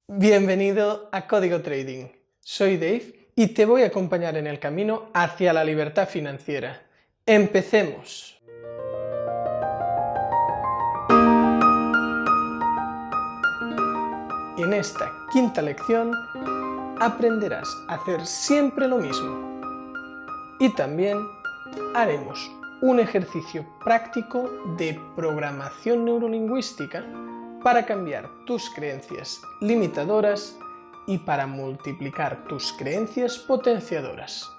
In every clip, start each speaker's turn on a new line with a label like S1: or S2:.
S1: Bienvenido a Código Trading. Soy Dave y te voy a acompañar en el camino hacia la libertad financiera. ¡Empecemos! En esta quinta lección aprenderás a hacer siempre lo mismo. Y también haremos un ejercicio práctico de programación neurolingüística para cambiar tus creencias limitadoras y para multiplicar tus creencias potenciadoras.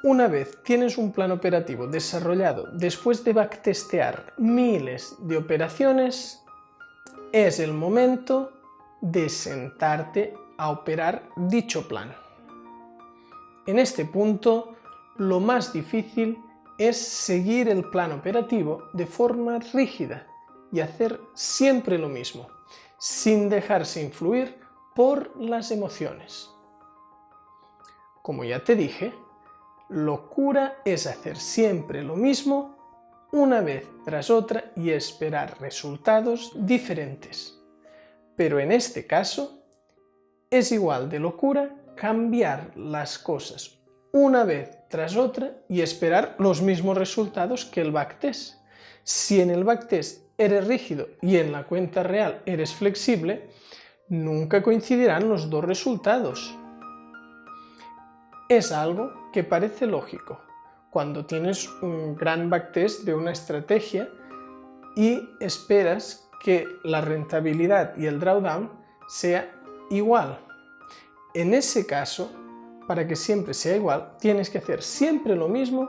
S1: Una vez tienes un plan operativo desarrollado después de backtestear miles de operaciones, es el momento de sentarte a operar dicho plan. En este punto, lo más difícil es seguir el plan operativo de forma rígida y hacer siempre lo mismo, sin dejarse influir por las emociones. Como ya te dije, locura es hacer siempre lo mismo una vez tras otra y esperar resultados diferentes. Pero en este caso, es igual de locura cambiar las cosas una vez tras otra y esperar los mismos resultados que el backtest. Si en el backtest eres rígido y en la cuenta real eres flexible, nunca coincidirán los dos resultados. Es algo que parece lógico cuando tienes un gran backtest de una estrategia y esperas que la rentabilidad y el drawdown sea igual. En ese caso, para que siempre sea igual, tienes que hacer siempre lo mismo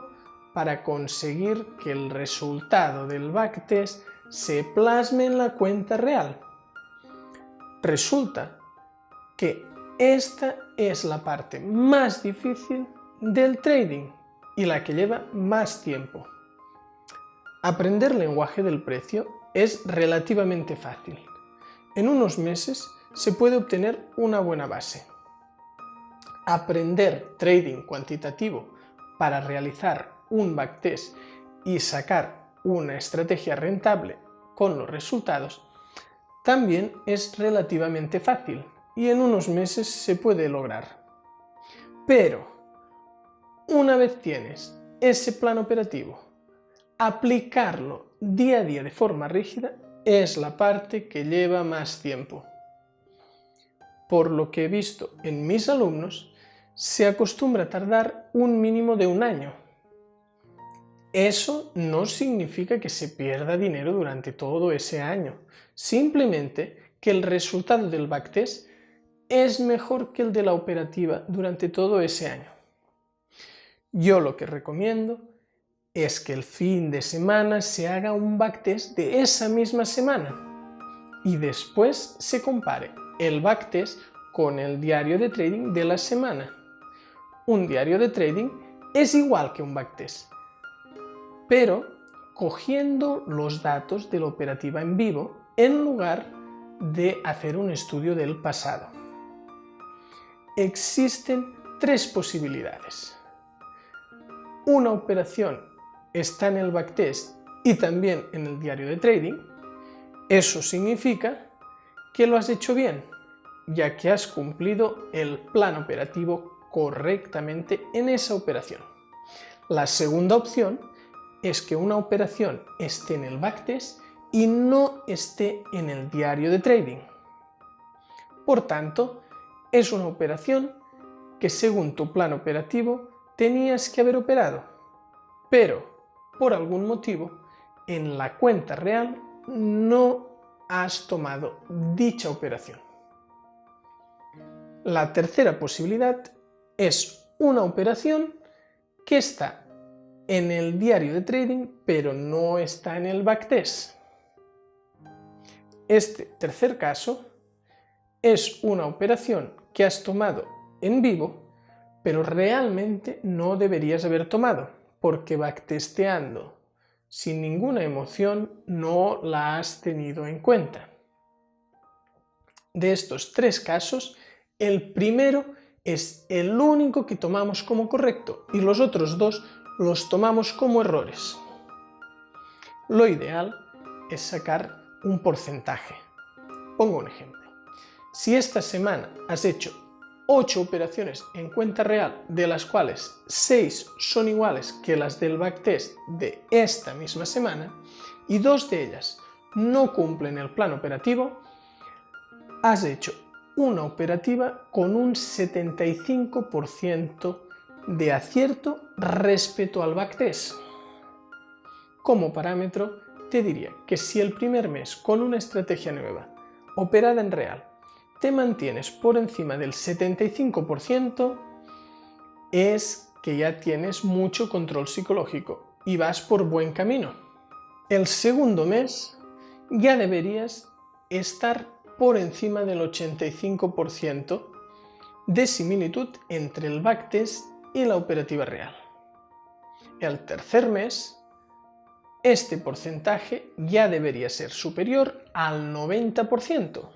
S1: para conseguir que el resultado del backtest se plasme en la cuenta real. Resulta que esta es la parte más difícil del trading y la que lleva más tiempo. Aprender lenguaje del precio es relativamente fácil. En unos meses se puede obtener una buena base. Aprender trading cuantitativo para realizar un backtest y sacar una estrategia rentable con los resultados también es relativamente fácil y en unos meses se puede lograr. Pero una vez tienes ese plan operativo, aplicarlo día a día de forma rígida es la parte que lleva más tiempo. Por lo que he visto en mis alumnos, se acostumbra a tardar un mínimo de un año. Eso no significa que se pierda dinero durante todo ese año, simplemente que el resultado del backtest es mejor que el de la operativa durante todo ese año. Yo lo que recomiendo es que el fin de semana se haga un backtest de esa misma semana y después se compare el backtest con el diario de trading de la semana. Un diario de trading es igual que un backtest, pero cogiendo los datos de la operativa en vivo en lugar de hacer un estudio del pasado. Existen tres posibilidades. Una operación está en el backtest y también en el diario de trading. Eso significa que lo has hecho bien, ya que has cumplido el plan operativo correctamente en esa operación. La segunda opción es que una operación esté en el backtest y no esté en el diario de trading. Por tanto, es una operación que según tu plan operativo tenías que haber operado, pero por algún motivo en la cuenta real no has tomado dicha operación. La tercera posibilidad es una operación que está en el diario de trading pero no está en el backtest. Este tercer caso es una operación que has tomado en vivo pero realmente no deberías haber tomado porque backtesteando sin ninguna emoción no la has tenido en cuenta. De estos tres casos, el primero es el único que tomamos como correcto y los otros dos los tomamos como errores. Lo ideal es sacar un porcentaje. Pongo un ejemplo. Si esta semana has hecho 8 operaciones en cuenta real, de las cuales 6 son iguales que las del backtest de esta misma semana, y 2 de ellas no cumplen el plan operativo, has hecho una operativa con un 75% de acierto respecto al backtest. Como parámetro, te diría que si el primer mes con una estrategia nueva, operada en real, te mantienes por encima del 75%, es que ya tienes mucho control psicológico y vas por buen camino. El segundo mes ya deberías estar por encima del 85% de similitud entre el backtest y la operativa real. El tercer mes, este porcentaje ya debería ser superior al 90%.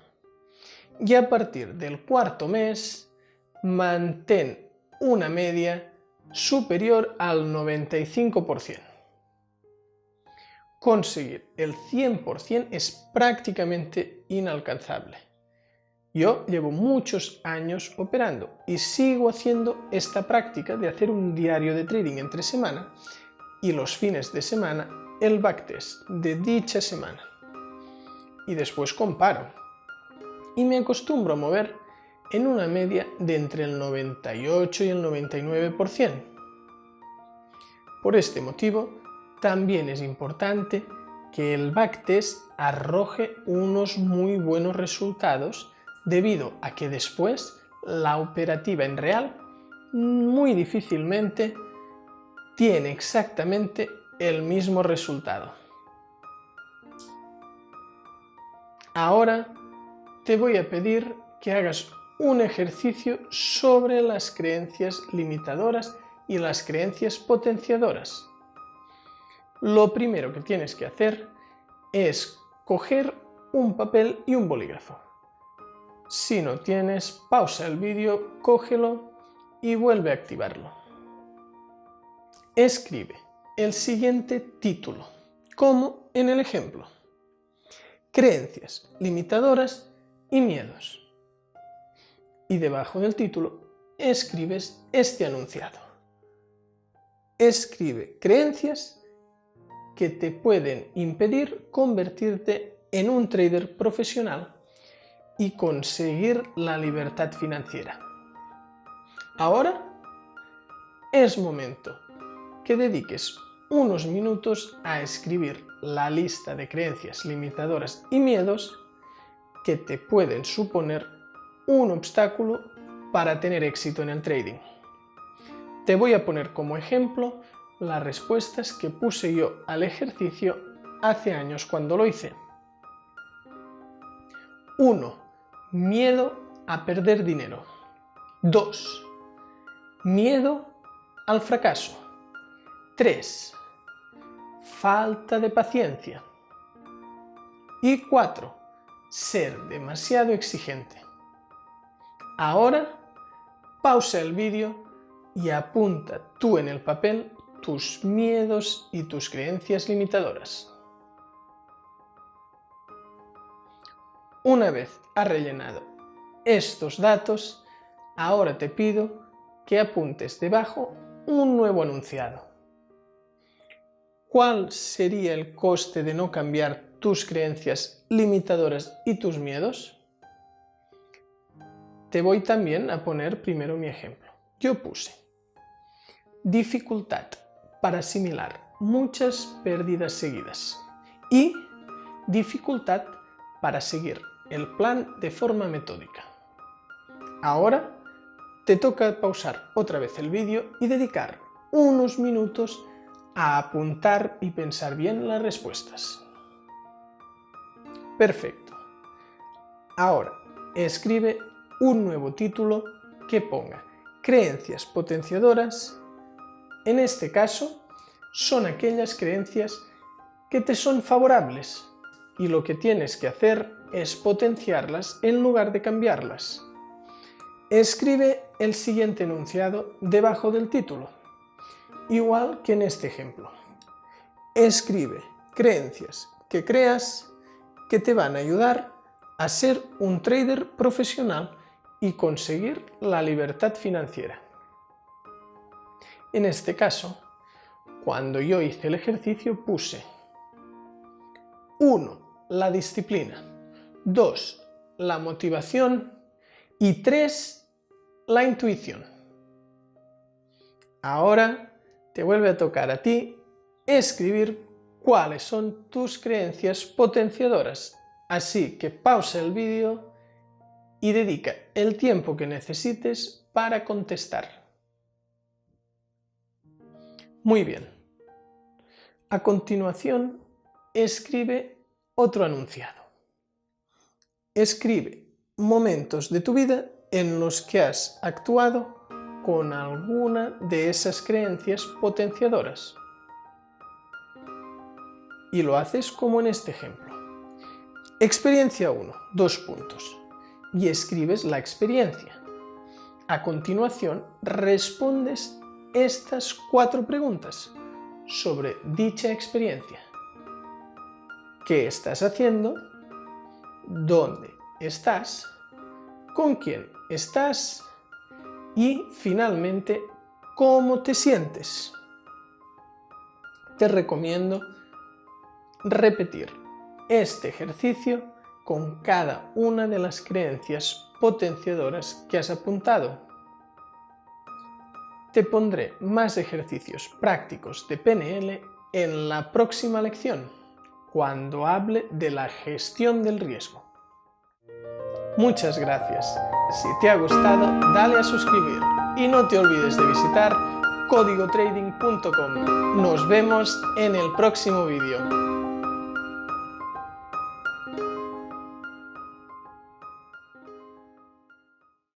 S1: Y a partir del cuarto mes, mantén una media superior al 95%. Conseguir el 100% es prácticamente inalcanzable. Yo llevo muchos años operando y sigo haciendo esta práctica de hacer un diario de trading entre semana y los fines de semana el backtest de dicha semana. Y después comparo. Y me acostumbro a mover en una media de entre el 98 y el 99%. Por este motivo, también es importante que el backtest arroje unos muy buenos resultados, debido a que después la operativa en real muy difícilmente tiene exactamente el mismo resultado. Ahora te voy a pedir que hagas un ejercicio sobre las creencias limitadoras y las creencias potenciadoras. Lo primero que tienes que hacer es coger un papel y un bolígrafo. Si no tienes, pausa el vídeo, cógelo y vuelve a activarlo. Escribe el siguiente título, como en el ejemplo: creencias limitadoras y miedos. Y debajo del título escribes este enunciado. Escribe creencias que te pueden impedir convertirte en un trader profesional y conseguir la libertad financiera. Ahora es momento que dediques unos minutos a escribir la lista de creencias limitadoras y miedos que te pueden suponer un obstáculo para tener éxito en el trading. Te voy a poner como ejemplo las respuestas que puse yo al ejercicio hace años cuando lo hice. 1. Miedo a perder dinero. 2. Miedo al fracaso. 3. Falta de paciencia. Y 4. Ser demasiado exigente. Ahora, pausa el vídeo y apunta tú en el papel tus miedos y tus creencias limitadoras. Una vez has rellenado estos datos, ahora te pido que apuntes debajo un nuevo enunciado. ¿Cuál sería el coste de no cambiar tus creencias limitadoras y tus miedos? Te voy también a poner primero mi ejemplo. Yo puse dificultad para asimilar muchas pérdidas seguidas y dificultad para seguir el plan de forma metódica. Ahora te toca pausar otra vez el vídeo y dedicar unos minutos a apuntar y pensar bien las respuestas. Perfecto. Ahora escribe un nuevo título que ponga creencias potenciadoras. En este caso, son aquellas creencias que te son favorables y lo que tienes que hacer es potenciarlas en lugar de cambiarlas. Escribe el siguiente enunciado debajo del título, igual que en este ejemplo. Escribe creencias que creas que te van a ayudar a ser un trader profesional y conseguir la libertad financiera. En este caso, cuando yo hice el ejercicio puse 1. La disciplina, 2. La motivación y 3. La intuición. Ahora te vuelve a tocar a ti escribir cuáles son tus creencias potenciadoras. Así que pausa el vídeo y dedica el tiempo que necesites para contestar. Muy bien. A continuación, escribe otro enunciado. Escribe momentos de tu vida en los que has actuado con alguna de esas creencias potenciadoras. Y lo haces como en este ejemplo. Experiencia 1, 2 puntos. Y escribes la experiencia. A continuación, respondes estas 4 preguntas sobre dicha experiencia. ¿Qué estás haciendo? ¿Dónde estás? ¿Con quién estás? Y finalmente, ¿cómo te sientes? Te recomiendo repetir este ejercicio con cada una de las creencias potenciadoras que has apuntado. Te pondré más ejercicios prácticos de PNL en la próxima lección, cuando hable de la gestión del riesgo. Muchas gracias. Si te ha gustado, dale a suscribir y no te olvides de visitar códigotrading.com. Nos vemos en el próximo vídeo.